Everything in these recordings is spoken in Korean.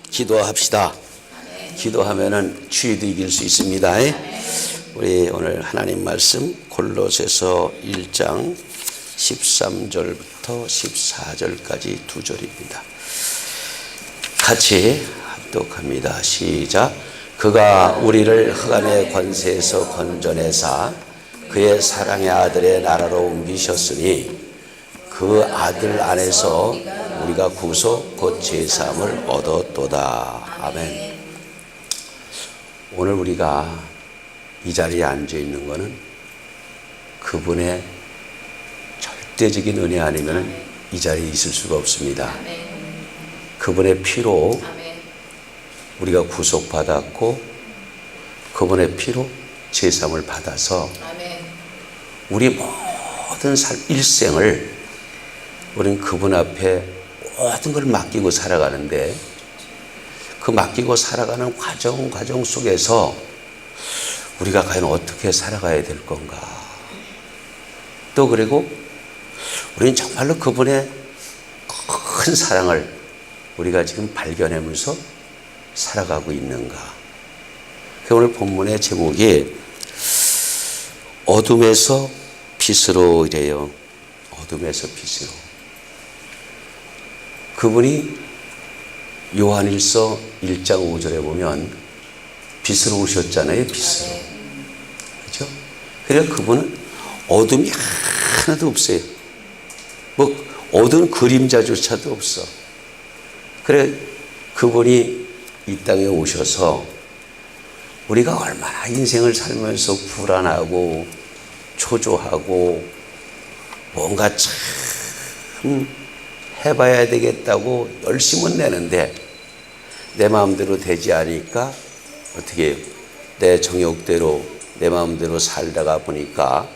기도합시다. 기도하면은 추위도 이길 수 있습니다. 우리 오늘 하나님 말씀 골로새서 1장 13절부터 14절까지 두 절입니다. 같이 합독합니다. 시작. 그가 우리를 흑암의 권세에서 건져내사 그의 사랑의 아들의 나라로 옮기셨으니 그 아들 안에서 우리가 구속 곧 제사함을 얻었도다. 아멘. 오늘 우리가 이 자리에 앉아 있는 것은 그분의 절대적인 은혜 아니면 이 자리에 있을 수가 없습니다. 그분의 피로 우리가 구속받았고 그분의 피로 제사함을 받아서 우리 모든 일생을 우리는 그분 앞에 모든 걸 맡기고 살아가는데 그 맡기고 살아가는 과정 속에서 우리가 과연 어떻게 살아가야 될 건가. 또 그리고 우리는 정말로 그분의 큰 사랑을 우리가 지금 발견하면서 살아가고 있는가. 오늘 본문의 제목이 어둠에서 빛으로 이래요. 어둠에서 빛으로. 그분이 요한일서 1장 5절에 보면 빛으로 오셨잖아요. 빛으로. 그렇죠? 그러니까 그분은 어둠이 하나도 없어요. 뭐 어두운 그림자조차도 없어. 그래 그분이 이 땅에 오셔서 우리가 얼마나 인생을 살면서 불안하고 초조하고 뭔가 참 해봐야 되겠다고 열심은 내는데 내 마음대로 되지 않으니까 어떻게 해요? 내 정욕대로 내 마음대로 살다가 보니까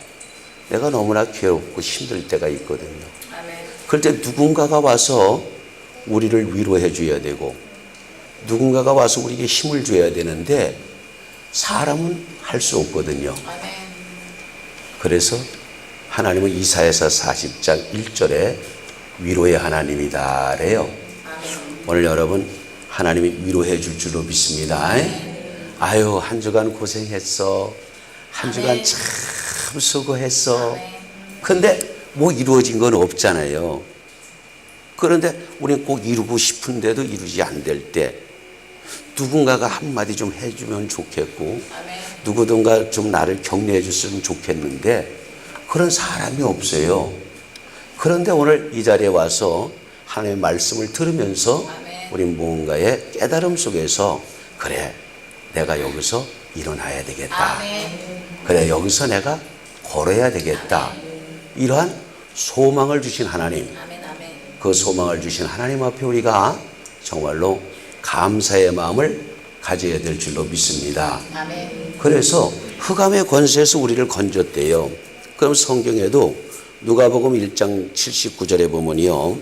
내가 너무나 괴롭고 힘들 때가 있거든요. 그럴 때 누군가가 와서 우리를 위로해 줘야 되고 누군가가 와서 우리에게 힘을 줘야 되는데 사람은 할 수 없거든요. 그래서 하나님은 이사야서 40장 1절에 위로의 하나님이다 래요. 오늘 여러분 하나님이 위로해 줄 줄로 믿습니다. 아유 한 주간 고생했어. 한 주간 참 수고했어. 근데 뭐 이루어진 건 없잖아요. 그런데 우리는 꼭 이루고 싶은데도 이루지 안 될 때 누군가가 한마디 좀 해주면 좋겠고 누구든가 좀 나를 격려해 줬으면 좋겠는데 그런 사람이 없어요. 그런데 오늘 이 자리에 와서 하나님의 말씀을 들으면서 우리 무언가의 깨달음 속에서 그래 내가 여기서 일어나야 되겠다. 그래 여기서 내가 걸어야 되겠다. 이러한 소망을 주신 하나님, 그 소망을 주신 하나님 앞에 우리가 정말로 감사의 마음을 가져야 될 줄로 믿습니다. 그래서 흑암의 권세에서 우리를 건졌대요. 그럼 성경에도 누가복음 1장 79절에 보면요.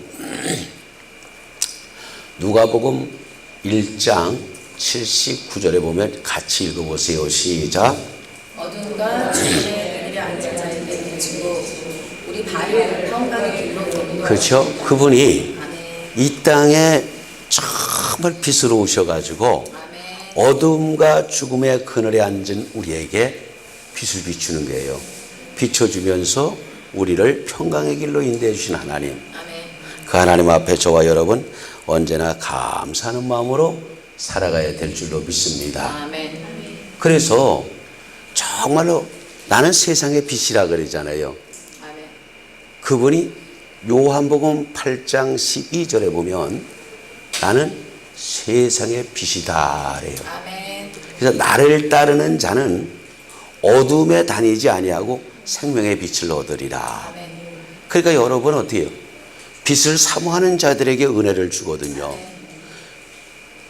누가복음 1장 79절에 보면 같이 읽어보세요. 시작. 어둠과 주님의 그늘에 앉은 자에게 비추고 우리 발을 평강의 길로 이끌어. 그렇죠. 그분이 이 땅에 정말 빛으로 오셔가지고 어둠과 죽음의 그늘에 앉은 우리에게 빛을 비추는 거예요. 비춰주면서 우리를 평강의 길로 인도해 주신 하나님. 그 하나님 앞에 저와 여러분 언제나 감사하는 마음으로 살아가야 될 줄로 믿습니다. 그래서 정말로 나는 세상의 빛이라 그러잖아요. 그분이 요한복음 8장 12절에 보면 나는 세상의 빛이다 그래요. 그래서 나를 따르는 자는 어둠에 다니지 아니하고 생명의 빛을 얻으리라. 그러니까 여러분 어떻게 해요? 빛을 사모하는 자들에게 은혜를 주거든요.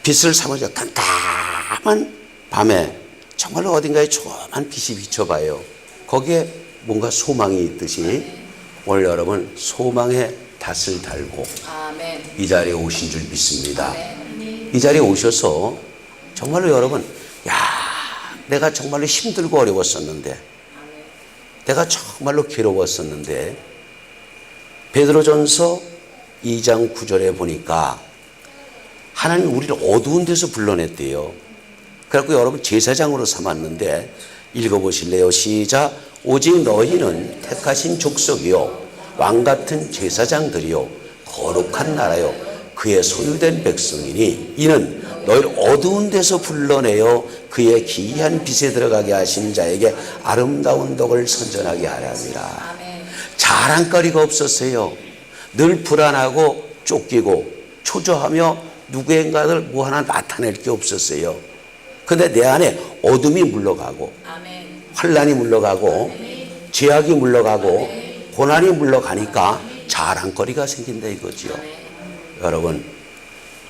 빛을 사모하는 자 깜깜한 밤에 정말로 어딘가에 조그만 빛이 비춰봐요. 거기에 뭔가 소망이 있듯이 오늘 여러분 소망의 닷을 달고 이 자리에 오신 줄 믿습니다. 이 자리에 오셔서 정말로 여러분 내가 정말로 힘들고 어려웠었는데 내가 정말로 괴로웠었는데 베드로전서 2장 9절에 보니까 하나님이 우리를 어두운 데서 불러냈대요. 그래갖고 여러분 제사장으로 삼았는데 읽어보실래요? 시작. 오직 너희는 택하신 족속이요 왕같은 제사장들이요 거룩한 나라요 그의 소유된 백성이니 이는 너희를 어두운 데서 불러내어 그의 기이한 빛에 들어가게 하신 자에게 아름다운 덕을 선전하게 하려 함이라. 자랑거리가 없었어요. 늘 불안하고 쫓기고 초조하며 누구인가를 뭐 하나 나타낼 게 없었어요. 근데 내 안에 어둠이 물러가고 환란이 물러가고 죄악이 물러가고 고난이 물러가니까 자랑거리가 생긴다 이거지요. 여러분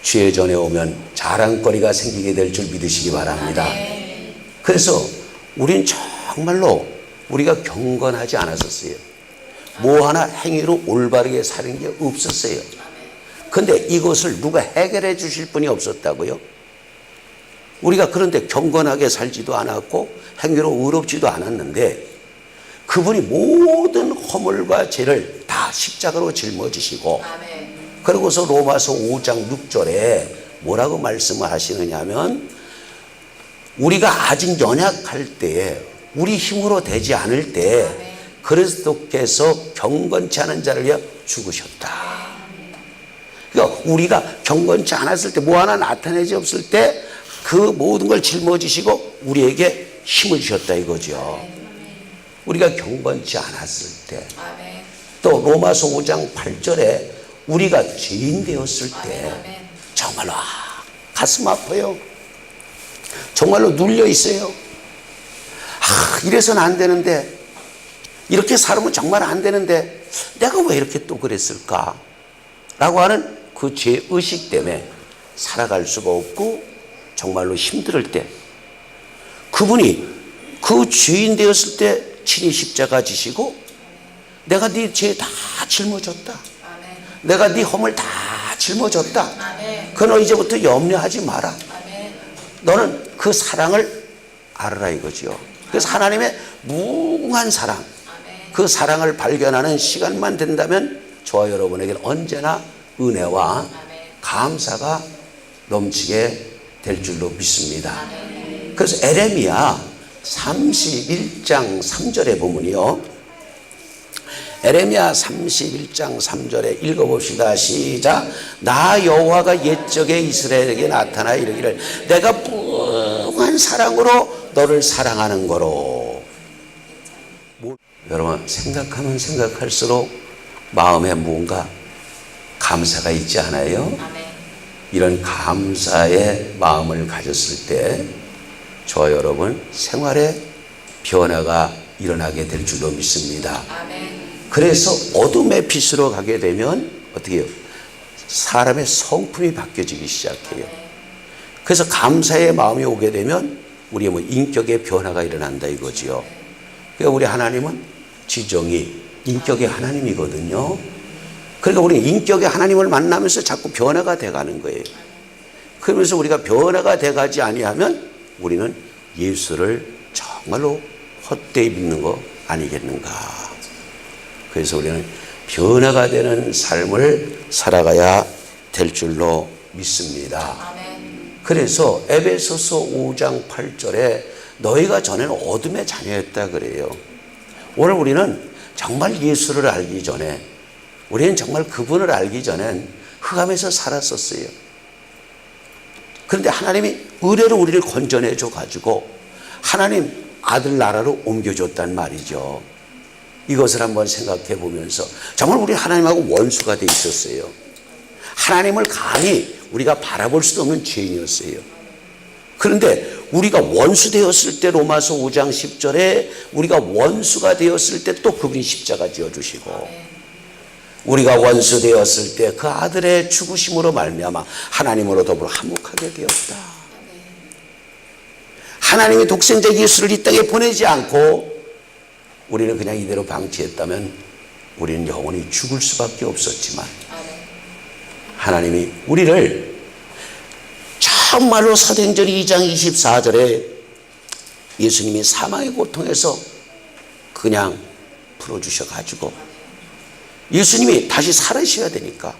주의 전에 오면 자랑거리가 생기게 될 줄 믿으시기 바랍니다. 그래서 우린 정말로 우리가 경건하지 않았었어요. 뭐 하나 행위로 올바르게 사는 게 없었어요. 근데 이것을 누가 해결해 주실 분이 없었다고요? 우리가 그런데 경건하게 살지도 않았고 행위로 의롭지도 않았는데 그분이 모든 허물과 죄를 다 십자가로 짊어지시고 그러고서 로마서 5장 6절에 뭐라고 말씀을 하시느냐 하면 우리가 아직 연약할 때에 우리 힘으로 되지 않을 때 그리스도께서 경건치 않은 자를 위하여 죽으셨다. 그러니까 우리가 경건치 않았을 때 뭐 하나 나타내지 없을 때 그 모든 걸 짊어지시고 우리에게 힘을 주셨다 이거죠. 우리가 경건치 않았을 때 또 로마서 5장 8절에 우리가 죄인 되었을 때 정말로 가슴 아파요. 정말로 눌려 있어요. 이래서는 안 되는데 이렇게 살면 정말 안 되는데 내가 왜 이렇게 또 그랬을까 라고 하는 그 죄의식 때문에 살아갈 수가 없고 정말로 힘들 때 그분이 그 죄인 되었을 때 친히 십자가 지시고 내가 네 죄 다 짊어졌다. 내가 네 허물 다 짊어졌다. 그너 이제부터 염려하지 마라. 너는 그 사랑을 알아라 이거죠. 그래서 하나님의 무궁한 사랑 그 사랑을 발견하는 시간만 된다면 저와 여러분에게는 언제나 은혜와 감사가 넘치게 될 줄로 믿습니다. 그래서 에레미야 31장 3절에 보면요. 에레미야 31장 3절에 읽어봅시다. 시작. 나 여호와가 옛적에 이스라엘에게 나타나 이르기를 내가 무궁한 사랑으로 너를 사랑하는 거로. 여러분 생각하면 생각할수록 마음에 뭔가 감사가 있지 않아요? 이런 감사의 마음을 가졌을 때 저와 여러분 생활에 변화가 일어나게 될 줄로 믿습니다. 그래서 어둠의 빛으로 가게 되면 어떻게 해요? 사람의 성품이 바뀌어지기 시작해요. 그래서 감사의 마음이 오게 되면 우리의 뭐 인격의 변화가 일어난다 이거지요. 그러니까 우리 하나님은 지정이 인격의 하나님이거든요. 그러니까 우리 인격의 하나님을 만나면서 자꾸 변화가 돼가는 거예요. 그러면서 우리가 변화가 돼가지 아니하면 우리는 예수를 정말로 헛되이 믿는 거 아니겠는가. 그래서 우리는 변화가 되는 삶을 살아가야 될 줄로 믿습니다. 그래서 에베소서 5장 8절에 너희가 전에는 어둠의 자녀였다 그래요. 오늘 우리는 정말 예수를 알기 전에 우리는 정말 그분을 알기 전엔 흑암에서 살았었어요. 그런데 하나님이 의뢰로 우리를 건져내 줘가지고 하나님 아들 나라로 옮겨줬단 말이죠. 이것을 한번 생각해 보면서 정말 우리 하나님하고 원수가 돼 있었어요. 하나님을 감히 우리가 바라볼 수도 없는 죄인이었어요. 그런데 우리가 원수 되었을 때 로마서 5장 10절에 우리가 원수가 되었을 때 또 그분이 십자가 지어주시고 우리가 원수 되었을 때 그 아들의 죽으심으로 말미암아 하나님으로 더불어 화목하게 되었다. 하나님이 독생자 예수를 이 땅에 보내지 않고 우리는 그냥 이대로 방치했다면 우리는 영원히 죽을 수밖에 없었지만 하나님이 우리를 정말로 사도행전 2장 24절에 예수님이 사망의 고통에서 그냥 풀어주셔가지고 예수님이 다시 살으셔야 되니까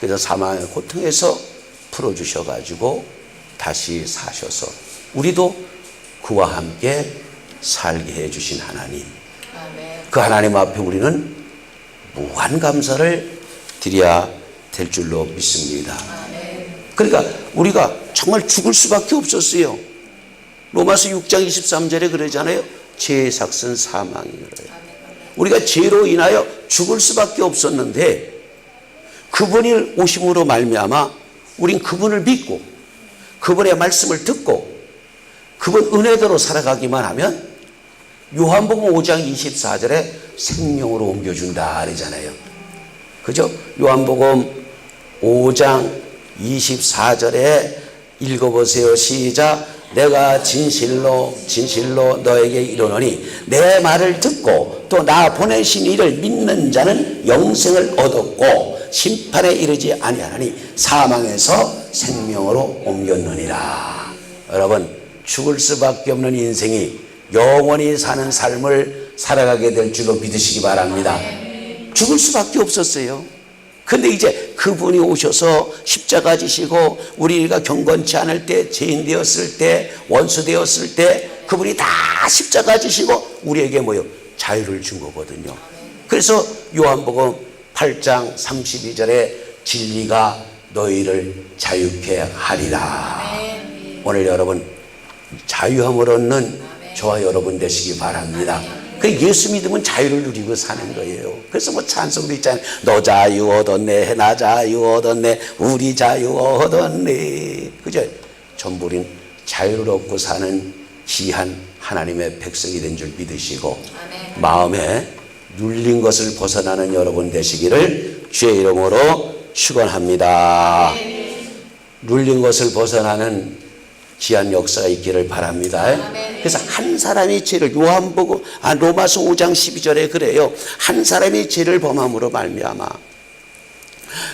그래서 사망의 고통에서 풀어주셔가지고 다시 사셔서 우리도 그와 함께 살게 해주신 하나님, 그 하나님 앞에 우리는 무한 감사를 드려야 될 줄로 믿습니다. 그러니까 우리가 정말 죽을 수밖에 없었어요. 로마서 6장 23절에 그러잖아요. 죄의 삭은 사망이니라. 우리가 죄로 인하여 죽을 수밖에 없었는데 그분이 오심으로 말미암아 우린 그분을 믿고 그분의 말씀을 듣고 그분 은혜대로 살아가기만 하면 요한복음 5장 24절에 생명으로 옮겨준다 그러잖아요. 그죠? 요한복음 5장 24절에 읽어보세요. 시작. 내가 진실로 너에게 이르노니 내 말을 듣고 또 나 보내신 이를 믿는 자는 영생을 얻었고 심판에 이르지 아니하나니 사망에서 생명으로 옮겼느니라. 여러분, 죽을 수밖에 없는 인생이 영원히 사는 삶을 살아가게 될 줄로 믿으시기 바랍니다. 죽을 수밖에 없었어요. 근데 이제 그분이 오셔서 십자가 지시고 우리가 경건치 않을 때, 죄인 되었을 때, 원수 되었을 때 그분이 다 십자가 지시고 우리에게 뭐요? 자유를 준 거거든요. 그래서 요한복음 8장 32절에 진리가 너희를 자유케 하리라. 오늘 여러분 자유함을 얻는 저와 여러분 되시기 바랍니다. 그 예수 믿으면 자유를 누리고 사는 거예요. 그래서 뭐 찬송도 있잖아요. 너 자유 얻었네, 나 자유 얻었네, 우리 자유 얻었네. 그죠? 전부 우린 자유를 얻고 사는 귀한 하나님의 백성이 된 줄 믿으시고 마음에 눌린 것을 벗어나는 여러분 되시기를 주의 이름으로 축원합니다. 눌린 것을 벗어나는 귀한 역사가 있기를 바랍니다. 그래서 한 사람이 죄를 요한복음 로마서 5장 12절에 그래요. 한 사람이 죄를 범함으로 말미암아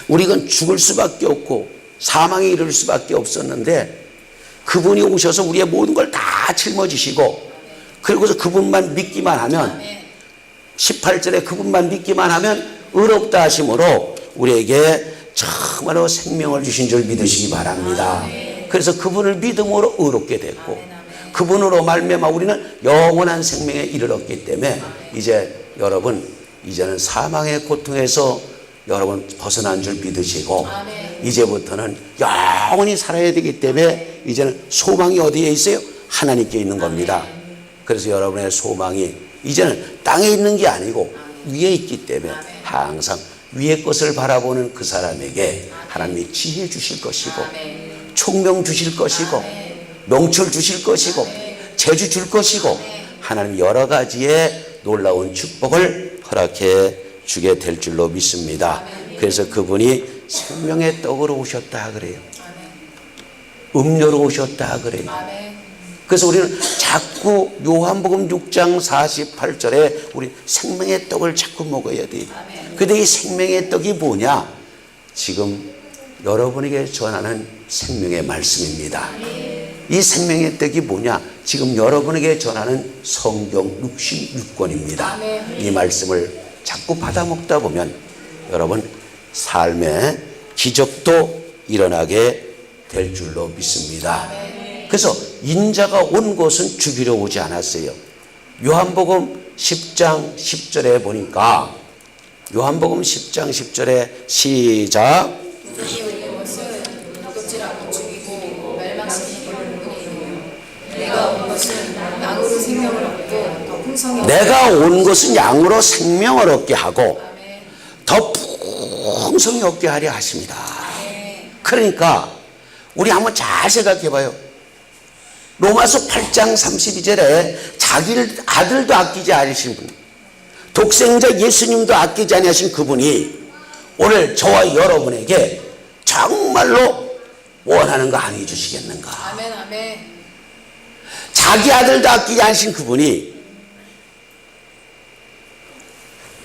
우리가 죽을 수밖에 없고 사망에 이를 수밖에 없었는데 그분이 오셔서 우리의 모든 걸 다 짊어지시고 그리고서 그분만 믿기만 하면 18절에 그분만 믿기만 하면 의롭다 하심으로 우리에게 정말로 생명을 주신 줄 믿으시기 바랍니다. 그래서 그분을 믿음으로 의롭게 됐고 그분으로 말미암아 우리는 영원한 생명에 이르렀기 때문에 이제 여러분 이제는 사망의 고통에서 여러분 벗어난 줄 믿으시고 이제부터는 영원히 살아야 되기 때문에 이제는 소망이 어디에 있어요? 하나님께 있는 겁니다. 그래서 여러분의 소망이 이제는 땅에 있는 게 아니고 위에 있기 때문에 항상 위의 것을 바라보는 그 사람에게 하나님이 지혜 주실 것이고 총명 주실 것이고 명철 주실 것이고 재주 줄 것이고 하나님 여러 가지의 놀라운 축복을 허락해 주게 될 줄로 믿습니다. 그래서 그분이 생명의 떡으로 오셨다 그래요. 음료로 오셨다 그래요. 그래서 우리는 자꾸 요한복음 6장 48절에 우리 생명의 떡을 자꾸 먹어야 돼요. 근데 이 생명의 떡이 뭐냐? 지금 여러분에게 전하는 생명의 말씀입니다. 이 생명의 떡이 뭐냐? 지금 여러분에게 전하는 성경 66권입니다. 이 말씀을 자꾸 받아 먹다 보면 여러분 삶에 기적도 일어나게 될 줄로 믿습니다. 그래서 인자가 온 것은 죽이러 오지 않았어요. 요한복음 10장 10절에 보니까 요한복음 10장 10절에 시작. 내가 온 것은 양으로 생명을 얻게 하고 더 풍성히 얻게 하려 하십니다. 그러니까 우리 한번 잘 생각해 봐요. 로마서 8장 32절에 자기를 아들도 아끼지 않으신 분, 독생자 예수님도 아끼지 아니하신 그분이 오늘 저와 여러분에게 정말로 원하는 거 아니 주시겠는가? 아멘, 아멘. 자기 아들도 아끼지 않으신 그분이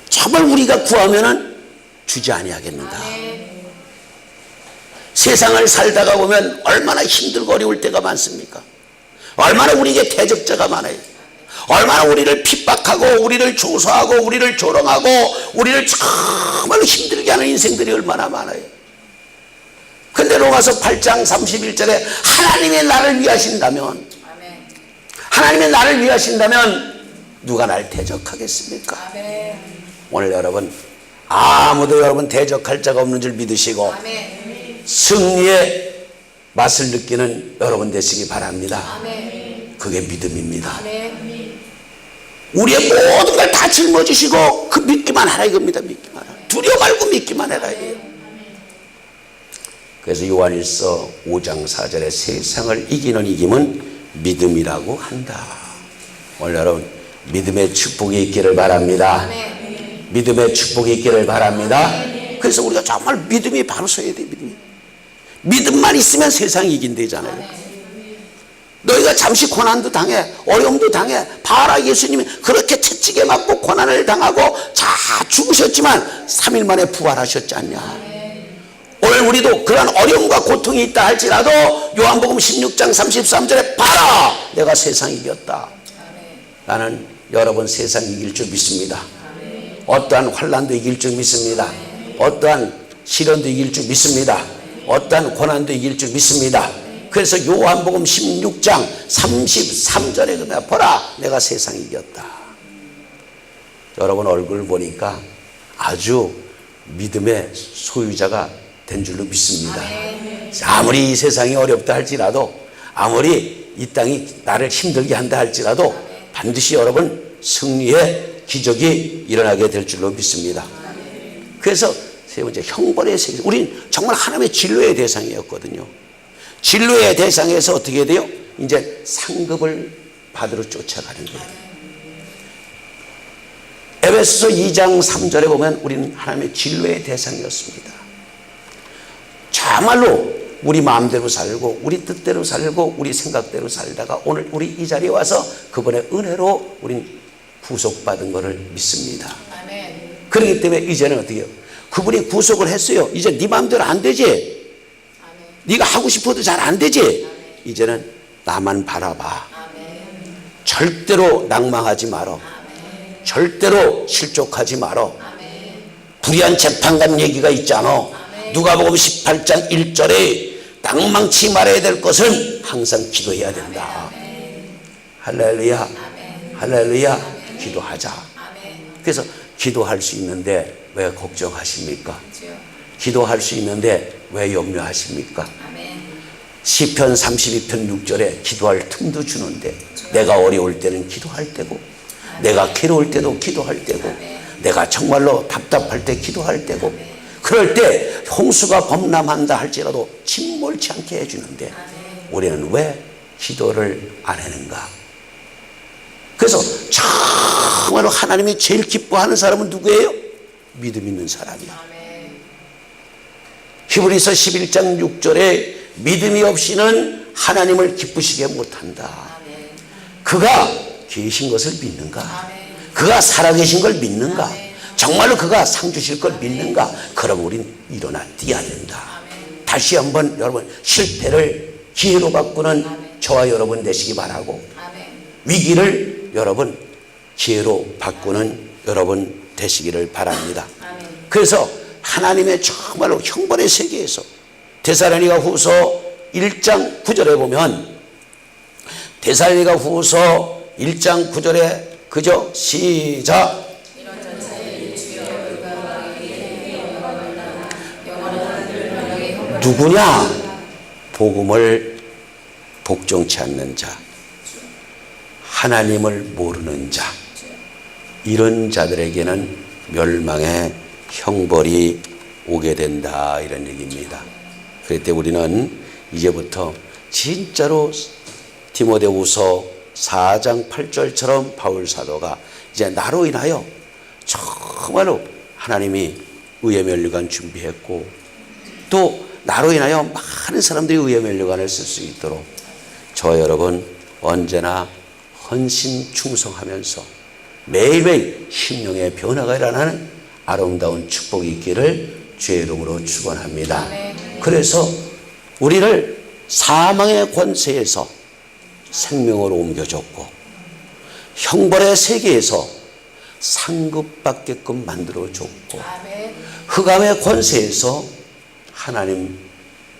정말 우리가 구하면은 주지 아니하겠는가? 세상을 살다가 보면 얼마나 힘들고 어려울 때가 많습니까? 얼마나 우리에게 대적자가 많아요. 얼마나 우리를 핍박하고 우리를 조소하고 우리를 조롱하고 우리를 정말로 힘들게 하는 인생들이 얼마나 많아요. 근데 로마서 8장 31절에 하나님이 나를 위하신다면, 아멘. 하나님이 나를 위하신다면 누가 날 대적하겠습니까? 아멘. 오늘 여러분 아무도 여러분 대적할 자가 없는 줄 믿으시고 아멘. 승리의 맛을 느끼는 여러분 되시기 바랍니다. 아멘. 그게 믿음입니다. 아멘. 우리의 모든 걸 다 짊어지시고 그 믿기만 하라 이겁니다. 믿기만 하라. 두려워 말고 믿기만 해라 이거예요. 그래서 요한일서 5장 4절에 세상을 이기는 이김은 믿음이라고 한다. 오늘 여러분 믿음의 축복이 있기를 바랍니다. 아멘. 믿음의 축복이 있기를 바랍니다. 그래서 우리가 정말 믿음이 바로 서야 돼. 믿음만 있으면 세상이 이긴대잖아요. 너희가 잠시 고난도 당해, 어려움도 당해. 봐라, 예수님이 그렇게 채찍에 맞고 고난을 당하고 자 죽으셨지만 3일 만에 부활하셨지 않냐. 오늘 우리도 그런 어려움과 고통이 있다 할지라도 요한복음 16장 33절에 봐라, 내가 세상 이겼다. 나는 여러분 세상 이길 줄 믿습니다. 어떠한 환난도 이길 줄 믿습니다. 어떠한 시련도 이길 줄 믿습니다. 어떠한 고난도 이길 줄 믿습니다. 그래서 요한복음 16장 33절에 그러면 보라, 내가 세상 이겼다. 여러분 얼굴 보니까 아주 믿음의 소유자가 된 줄로 믿습니다. 아무리 이 세상이 어렵다 할지라도, 아무리 이 땅이 나를 힘들게 한다 할지라도 반드시 여러분 승리의 기적이 일어나게 될 줄로 믿습니다. 그래서 세 번째, 형벌의 세계. 우린 정말 하나님의 진로의 대상이었거든요. 진로의 대상에서 어떻게 돼요? 이제 상급을 받으러 쫓아가는 거예요. 에베소서 2장 3절에 보면 우리는 하나님의 진로의 대상이었습니다. 정말로 우리 마음대로 살고 우리 뜻대로 살고 우리 생각대로 살다가 오늘 우리 이 자리에 와서 그분의 은혜로 우린 구속받은 것을 믿습니다. 아멘. 그렇기 때문에 이제는 어떻게 해요? 그분이 구속을 했어요. 이제 네 마음대로 안 되지. 아멘. 네가 하고 싶어도 잘 안 되지. 아멘. 이제는 나만 바라봐. 아멘. 절대로 낭망하지 말어. 아멘. 절대로 실족하지 말어. 아멘. 불의한 재판관 얘기가 있잖아. 누가복음 18장 1절에 낭망치 말아야 될 것은 항상 기도해야 된다. 할렐루야. 할렐루야. 기도하자. 그래서 기도할 수 있는데 왜 걱정하십니까? 기도할 수 있는데 왜 염려하십니까? 시편 32편 6절에 기도할 틈도 주는데, 내가 어려울 때는 기도할 때고, 내가 괴로울 때도 기도할 때고, 내가 정말로 답답할 때 기도할 때고, 그럴 때 홍수가 범람한다 할지라도 침몰치 않게 해주는데 우리는 왜 기도를 안 하는가? 그래서 정말로 하나님이 제일 기뻐하는 사람은 누구예요? 믿음 있는 사람이야. 히브리서 11장 6절에 믿음이 없이는 하나님을 기쁘시게 못한다. 그가 계신 것을 믿는가? 그가 살아계신 걸 믿는가? 정말로 그가 상 주실 걸 믿는가? 그럼 우린 일어나 뛰어야 된다. 다시 한번 여러분 실패를 기회로 바꾸는 저와 여러분 되시기 바라고, 위기를 여러분 기회로 바꾸는 여러분 되시기를 바랍니다. 그래서 하나님의 정말로 형벌의 세계에서 데살로니가 후서 1장 9절에 보면, 데살로니가 후서 1장 9절에 그죠? 시작. 누구냐? 복음을 복종치 않는 자, 하나님을 모르는 자, 이런 자들에게는 멸망의 형벌이 오게 된다, 이런 얘기입니다. 그럴 때 우리는 이제부터 진짜로 디모데후서 4장 8절처럼 바울 사도가 이제 나로 인하여 정말로 하나님이 의의 면류관 준비했고, 또 나로 인하여 많은 사람들이 의의 면류관을 쓸 수 있도록 저 여러분 언제나 헌신 충성하면서 매일매일 심령의 변화가 일어나는 아름다운 축복이 있기를 주의 이름으로 축원합니다. 그래서 우리를 사망의 권세에서 생명으로 옮겨줬고, 형벌의 세계에서 상급받게끔 만들어줬고, 흑암의 권세에서 하나님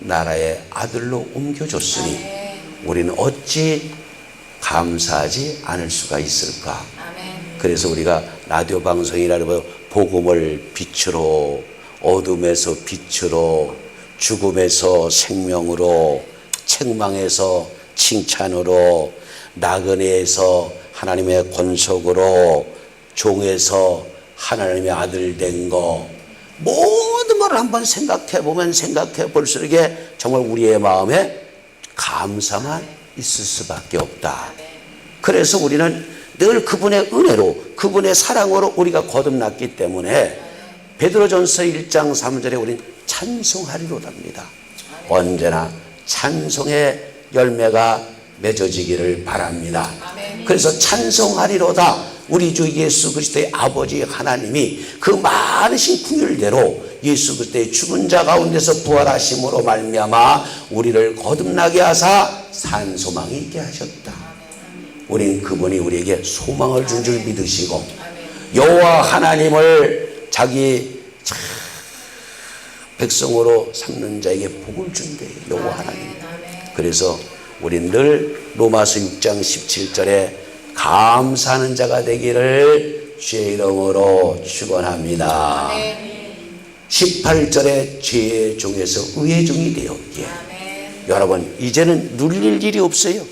나라의 아들로 옮겨줬으니 우리는 어찌 감사하지 않을 수가 있을까? 그래서 우리가 라디오 방송이라고 복음을 빛으로, 어둠에서 빛으로, 죽음에서 생명으로, 책망에서 칭찬으로, 나그네에서 하나님의 권속으로, 종에서 하나님의 아들 된 거, 모든 걸 한번 생각해 보면 생각해 볼수록 정말 우리의 마음에 감사만 있을 수밖에 없다. 그래서 우리는 늘 그분의 은혜로, 그분의 사랑으로 우리가 거듭났기 때문에 베드로전서 1장 3절에 우리는 찬송하리로답니다. 언제나 찬송의 열매가 맺어지기를 바랍니다. 그래서 찬송하리로다. 우리 주 예수 그리스도의 아버지 하나님이 그 많으신 긍휼대로 예수 그리스도의 죽은 자 가운데서 부활하심으로 말미암아 우리를 거듭나게 하사 산 소망이 있게 하셨다. 우린 그분이 우리에게 소망을 준 줄 믿으시고 여호와 하나님을 자기 백성으로 삼는 자에게 복을 준대. 여호와 하나님. 그래서 우린 늘 로마서 6장 17절에 감사하는 자가 되기를 주의 이름으로 축원합니다. 18절에 죄의 종에서 의의 종이 되었기에 여러분 이제는 눌릴 일이 없어요.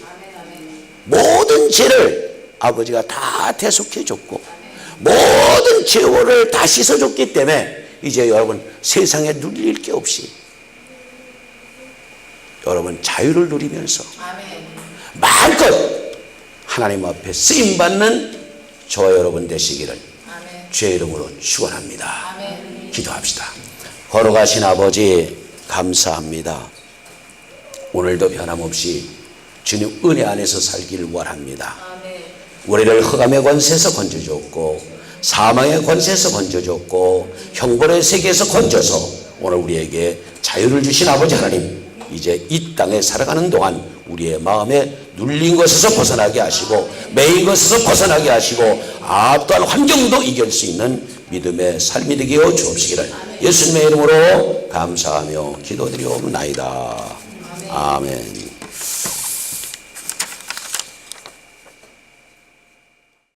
모든 죄를 아버지가 다 대속해 줬고 모든 죄를 다 씻어줬기 때문에 이제 여러분 세상에 눌릴 게 없이 여러분 자유를 누리면서 마음껏 하나님 앞에 쓰임받는 저와 여러분 되시기를 주의 이름으로 축원합니다. 기도합시다. 걸어가신 아버지 감사합니다. 오늘도 변함없이 주님 은혜 안에서 살기를 원합니다. 우리를 흑암의 권세에서 건져줬고 사망의 권세에서 건져줬고 형벌의 세계에서 건져서 오늘 우리에게 자유를 주신 아버지 하나님, 이제 이 땅에 살아가는 동안 우리의 마음에 눌린 것에서 벗어나게 하시고 매인 것에서 벗어나게 하시고 어떠한 환경도 이길 수 있는 믿음의 삶이 되게 하여 주옵시기를 예수님의 이름으로 감사하며 기도드리옵나이다. 아멘.